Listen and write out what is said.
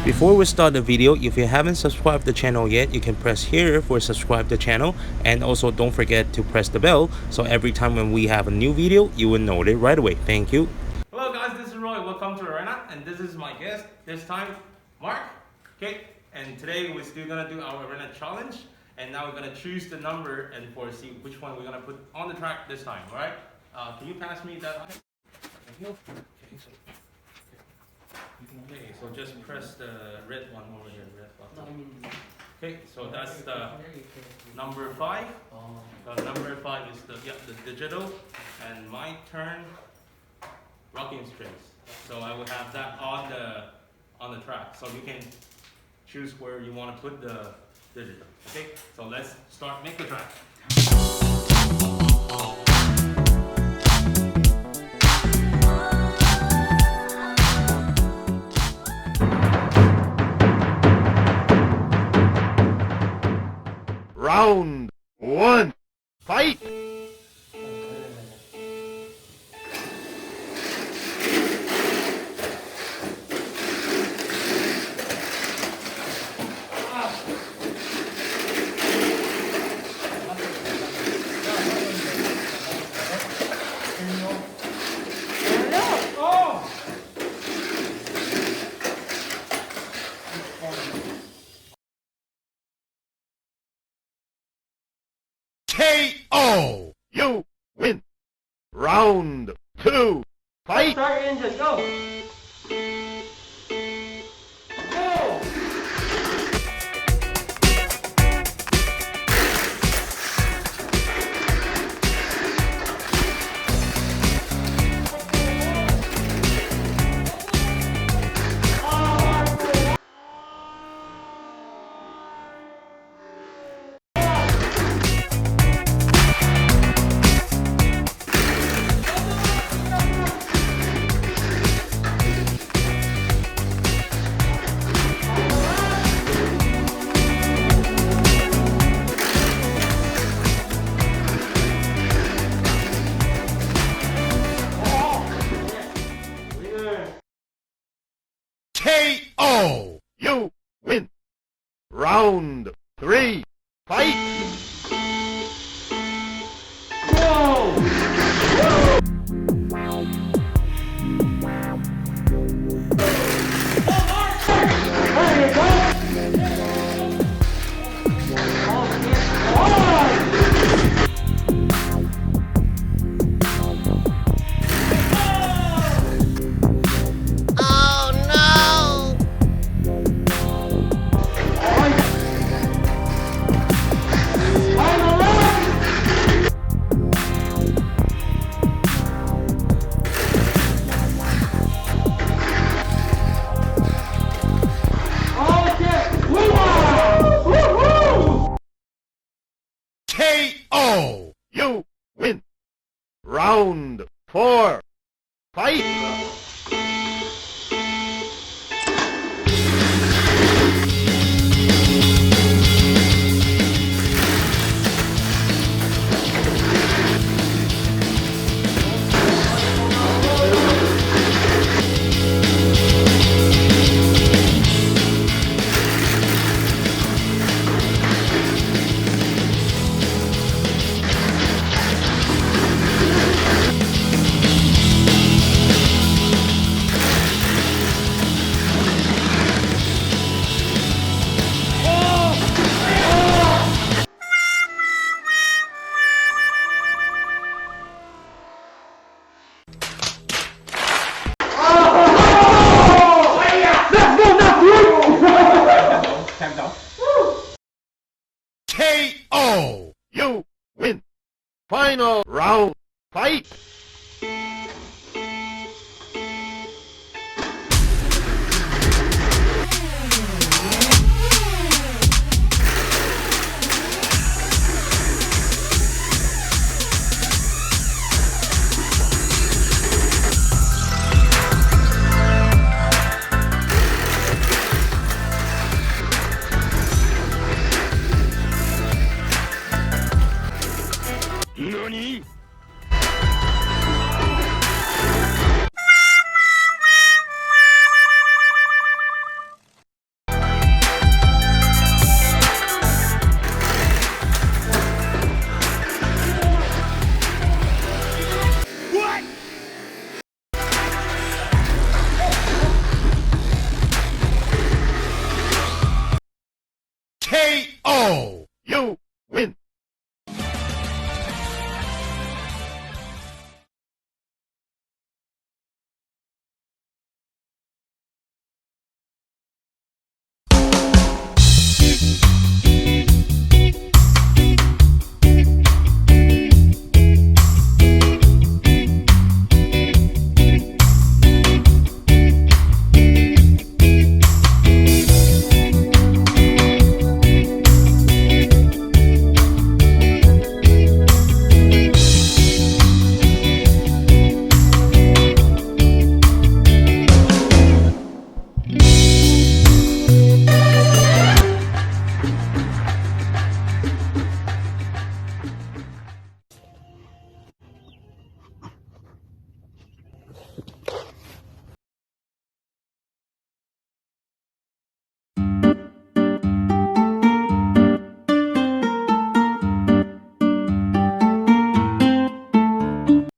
Before we start the video, if you haven't subscribed the channel yet, you can press here for subscribe the channel, and also don't forget to press the bell so every time when we have a new video you will know it right away. Thank you. Hello guys, this is Roy. Welcome to Arena, and this is my guest this time, Mark. Okay, and today we're still gonna do our Arena challenge, and now we're gonna choose the number and see which one we're gonna put on the track this time. All right? Can you pass me that? Thank you. Okay, so just press the red one over here, red button. Okay, so that's the number 5. So number 5 is the digital, and my turn, rocking strings. So I will have that on the track. So you can choose where you want to put the digital. Okay, so let's start make the track. Round 1, fight! KO! You win! Round 2, fight! Start engine, go! Go! KO! You win! Round 3, fight! KO! You win! Round 4, fight! KO! You win! Final round, fight!